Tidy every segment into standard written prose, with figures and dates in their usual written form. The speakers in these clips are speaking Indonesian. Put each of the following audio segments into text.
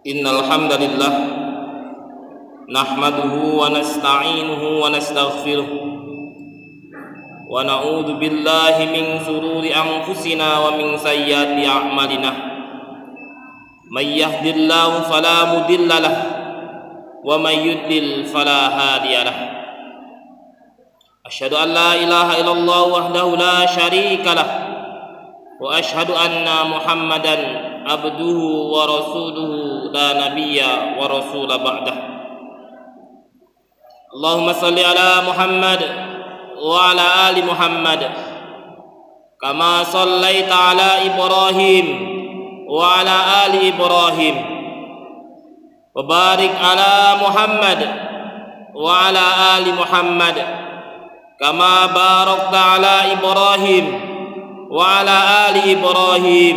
Innal hamdalillah nahmaduhu wa nasta'inuhu wa nastaghfiruh wa na'udzu billahi min shururi anfusina wa min sayyiati a'malina. May yahdihillahu fala mudilla lahu wa may yudlil fala hadiya lahu. Asyhadu an la ilaha illallah wahdahu la syarika lahu wa asyhadu anna Muhammadan abduhu wa rasuluhu la nabiyya wa rasula ba'dah. Allahumma salli ala Muhammad wa ala ali Muhammad kama sallaita ala Ibrahim wa ala ali Ibrahim wa barik ala Muhammad wa ala ali Muhammad kama barakta ala Ibrahim wa ala ali Ibrahim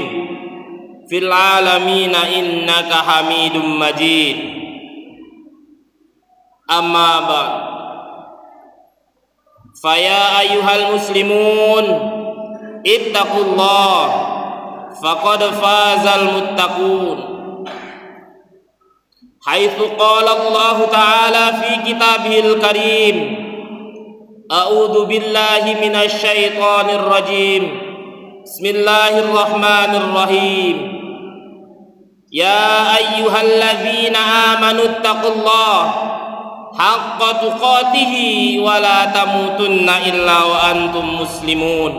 fil alamina innaka hamidum majid. Amma ba'd, faya ayyuhal muslimun ittaqullah faqad fazal muttaqun. Haitsu qala Allah ta'ala fi kitabihil karim, a'udzu billahi minasy syaithanir rajim. Bismillahirrahmanirrahim. Ya ayyuhalladzina amanu taqullaha haqqa tuqatih wa la tamutunna illa wa antum muslimun.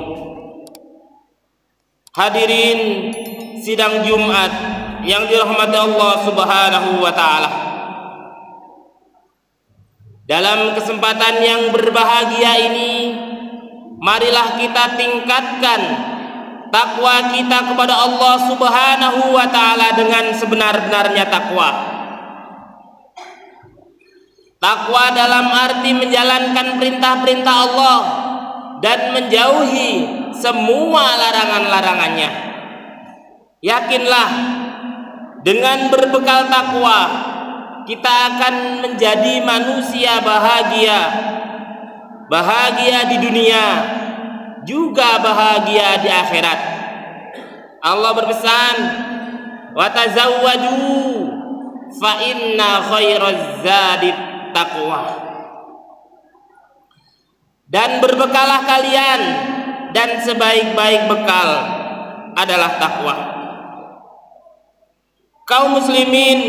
Hadirin sidang Jumat yang dirahmati Allah Subhanahu wa taala. Dalam kesempatan yang berbahagia ini, marilah kita tingkatkan takwa kita kepada Allah Subhanahu wa taala dengan sebenar-benarnya takwa. Takwa dalam arti menjalankan perintah-perintah Allah dan menjauhi semua larangan-larangannya. Yakinlah, dengan berbekal takwa kita akan menjadi manusia bahagia. Bahagia di dunia, juga bahagia di akhirat. Allah berpesan, wa tazawwaju fa inna khairaz zadi taqwa. Dan berbekalah kalian, dan sebaik-baik bekal adalah takwa. Kaum muslimin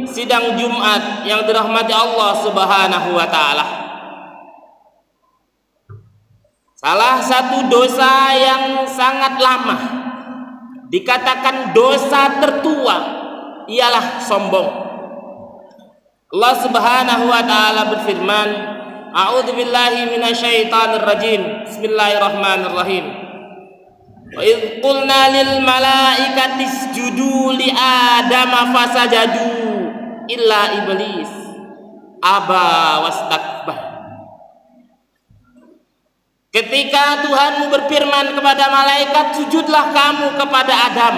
sidang Jumat yang dirahmati Allah Subhanahu wa taala. Salah satu dosa yang sangat lama, dikatakan dosa tertua, ialah sombong. Allah Subhanahu wa taala berfirman, a'udzu billahi minasyaitonir rajim. Bismillahirrahmanirrahim. Wa idz qulna lil malaikati isjudu li adama fasajadu illa iblis aba wastakbar. Ketika Tuhanmu berfirman kepada malaikat, sujudlah kamu kepada Adam,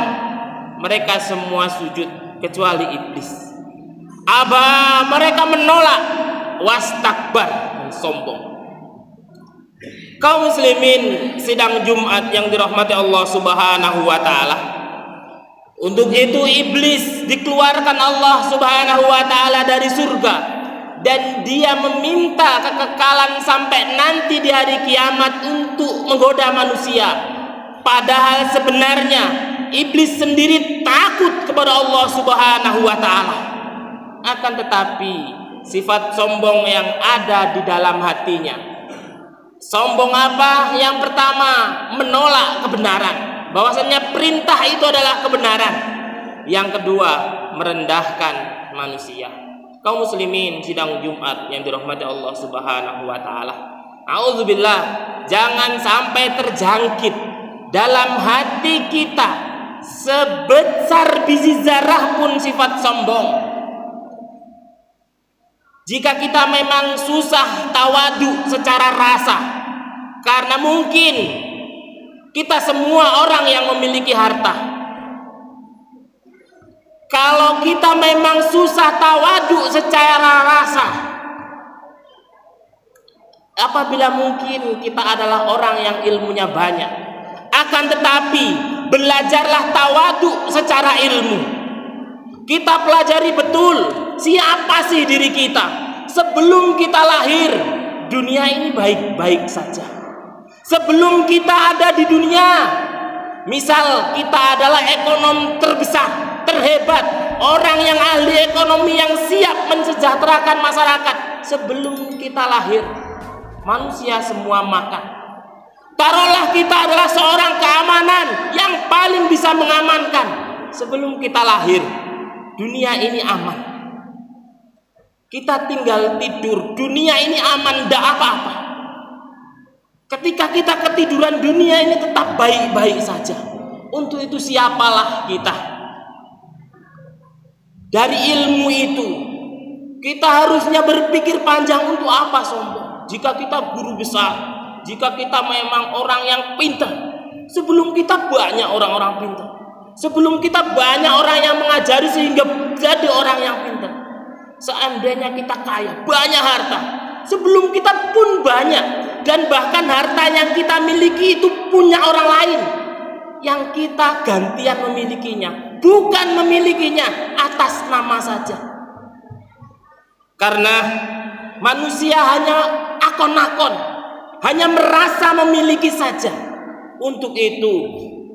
mereka semua sujud kecuali iblis. Aba, mereka menolak, wastakbar, dan sombong. Kaum muslimin sidang Jumat yang dirahmati Allah Subhanahu wa taala. Untuk itu iblis dikeluarkan Allah Subhanahu wa taala dari surga, dan dia meminta kekekalan sampai nanti di hari kiamat untuk menggoda manusia. Padahal sebenarnya iblis sendiri takut kepada Allah Subhanahu wa taala. Akan tetapi sifat sombong yang ada di dalam hatinya. Sombong apa? Yang pertama, menolak kebenaran, bahwasanya perintah itu adalah kebenaran. Yang kedua, merendahkan manusia. Kaum muslimin sidang Jumat yang dirahmati Allah Subhanahu wa taala. Auzubillah, jangan sampai terjangkit dalam hati kita sebesar biji zarah pun sifat sombong. Jika kita memang susah tawadu secara rasa, karena mungkin kita semua orang yang memiliki harta. Kalau kita memang susah tawadu secara rasa, apabila mungkin kita adalah orang yang ilmunya banyak. Akan tetapi belajarlah tawadu secara ilmu. Kita pelajari betul siapa sih diri kita. Sebelum kita lahir, dunia ini baik-baik saja. Sebelum kita ada di dunia, misal kita adalah ekonom terbesar, terhebat, orang yang ahli ekonomi yang siap mensejahterakan masyarakat. Sebelum kita lahir, manusia semua makan. Taruhlah kita adalah seorang keamanan yang paling bisa mengamankan. Sebelum kita lahir, dunia ini aman. Kita tinggal tidur, dunia ini aman, tidak apa-apa. Ketika kita ketiduran, dunia ini tetap baik-baik saja. Untuk itu siapalah kita? Dari ilmu itu, kita harusnya berpikir panjang. Untuk apa sombong? Jika kita guru besar, jika kita memang orang yang pintar, sebelum kita banyak orang-orang pintar, sebelum kita banyak orang yang mengajari sehingga jadi orang yang pintar. Seandainya kita kaya, banyak harta, sebelum kita pun banyak, dan bahkan harta yang kita miliki itu punya orang lain yang kita gantian memilikinya, bukan memilikinya atas nama saja. Karena manusia hanya akon-akon, hanya merasa memiliki saja. Untuk itu,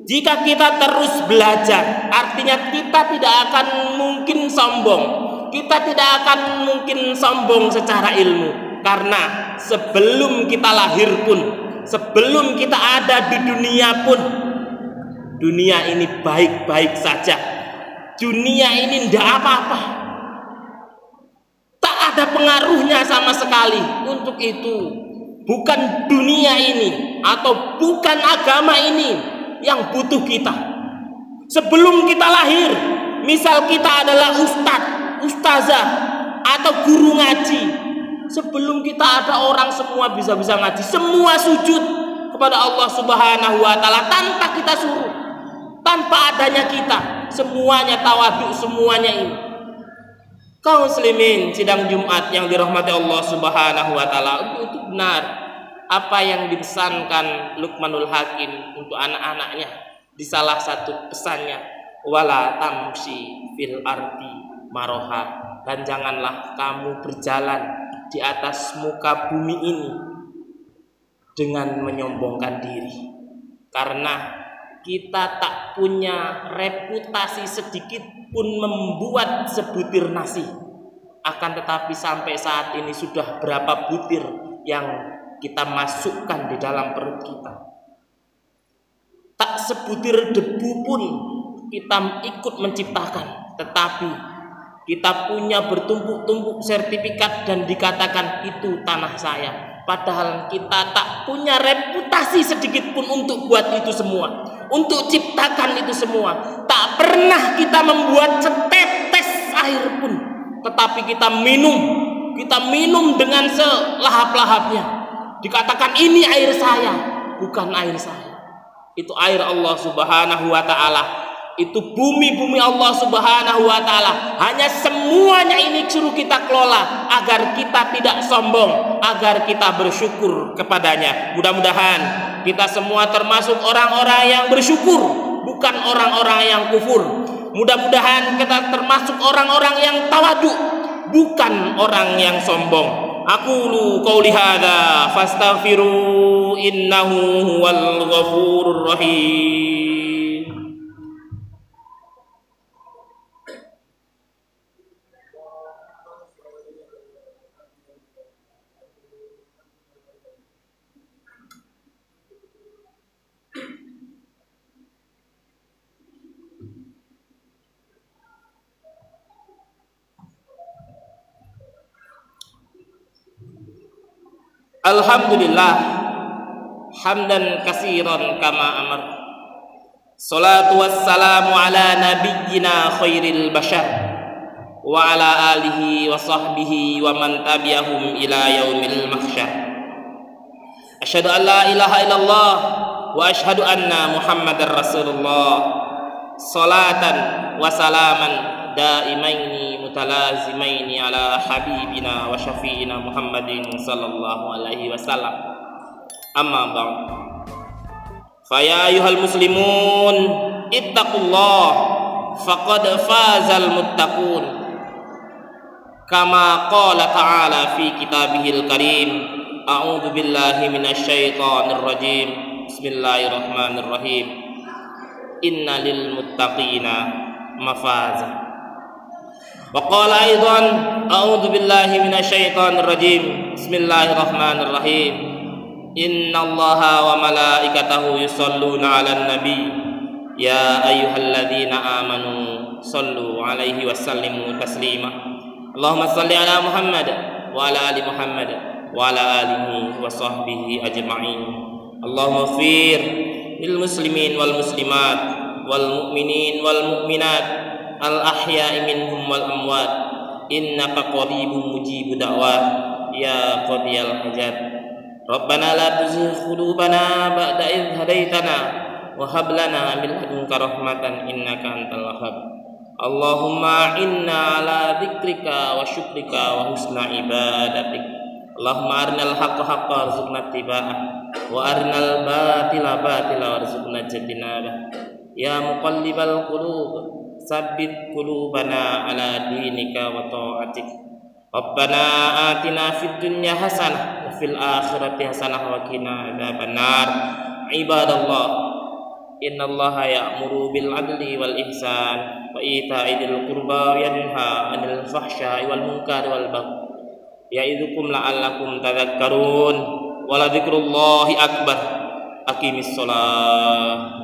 jika kita terus belajar, artinya kita tidak akan mungkin sombong. Kita tidak akan mungkin sombong secara ilmu. Karena sebelum kita lahir pun, sebelum kita ada di dunia pun, dunia ini baik-baik saja. Dunia ini tidak apa-apa, tak ada pengaruhnya sama sekali. Untuk itu, bukan dunia ini atau bukan agama ini yang butuh kita. Sebelum kita lahir, misal kita adalah ustadz, ustazah, atau guru ngaji, sebelum kita ada, orang semua bisa-bisa ngaji, semua sujud kepada Allah Subhanahu wa Ta'ala tanpa kita suruh, tanpa adanya kita, semuanya tawadhu, semuanya ini. Kaum muslimin sidang Jumat yang dirahmati Allah Subhanahu wa Ta'ala, itu benar apa yang dipesankan Luqmanul Hakim untuk anak-anaknya di salah satu pesannya, wala tamshi fil ardi maroha, dan janganlah kamu berjalan di atas muka bumi ini dengan menyombongkan diri. Karena kita tak punya reputasi sedikit pun membuat sebutir nasi. Akan tetapi sampai saat ini sudah berapa butir yang kita masukkan di dalam perut kita. Tak sebutir debu pun kita ikut menciptakan. Tetapi kita punya bertumpuk-tumpuk sertifikat dan dikatakan itu tanah saya. Padahal kita tak punya reputasi sedikit pun untuk buat itu semua, untuk ciptakan itu semua. Tak pernah kita membuat setetes air pun, tetapi kita minum dengan selahap-lahapnya. Dikatakan ini air saya, bukan air saya. Itu air Allah Subhanahu wa Ta'ala. Itu bumi-bumi Allah Subhanahu wa Ta'ala. Hanya semuanya ini suruh kita kelola agar kita tidak sombong, agar kita bersyukur kepadanya. Mudah-mudahan kita semua termasuk orang-orang yang bersyukur, bukan orang-orang yang kufur. Mudah-mudahan kita termasuk orang-orang yang tawadhu, bukan orang yang sombong. Aqulu qauli hadza fastaghfiru innahu huwal ghafurur rahim. Alhamdulillah hamdan katsiran kama amar. Salatu wassalamu ala nabiyyina khairil bashar wa ala alihi wa sahbihi wa man tabi'ahum ila yaumil mahsyar. Asyhadu an la ilaha illallah wa asyhadu anna Muhammadar Rasulullah. Salatan wa salaman daimaini mutalazimaini ala habibina wa syafi'ina Muhammadin sallallahu alaihi wasallam. Amma ba'd. Fa ya ayyuhal muslimun ittaqullah faqad fazal muttaqun. Kama qala ta'ala fi kitabihil karim, a'udzu billahi minasyaitonir rajim. Bismillahirrahmanirrahim. Innalil muttaqina mafaza. Wa qala aidan, a'udzu billahi minasyaitonir rajim. Bismillahirrahmanirrahim. Innallaha wa malaikatahu yusholluna 'alan nabi. Ya ayyuhalladzina amanu shallu 'alaihi wa sallimu taslima. Allahumma shalli ala Muhammad wa ala ali Muhammad wa ala alihi wa sahbihi ajma'in. Allahumma ighfir lil muslimin wal muslimat wal mu'minin wal mu'minat al ahya'i minhum wal amwat, innaka qaribun mujibud da'wat ya qadiyal hajat. Rabbana la tuzigh qulubana ba'da idh hadaitana wa hab lana min ladunka rahmatan innaka antal wahhab. Allahumma inna ala dzikrika wa syukrika wa husna ibadatik. Allahumma arinal haqqa haqqan warzuqna ittiba'ah wa arinal batila batila warzuqna ijtinabah. Ya muqallibal qulub, tsabbit qulubana ala dinika wa ta'atik. Rabbana atina fid dunya hasanah wa fil akhirati hasanah wa qina adzabannar. Ibadallah, innallaha ya'muru bil 'adli wal ihsan wa ita'i dzil qurba wa yanha 'anil fahsya'i wal munkari wal baghi ya'idzukum la'allakum tadhakkarun. Wa la dzikrullahi akbar. Aqimis shalah.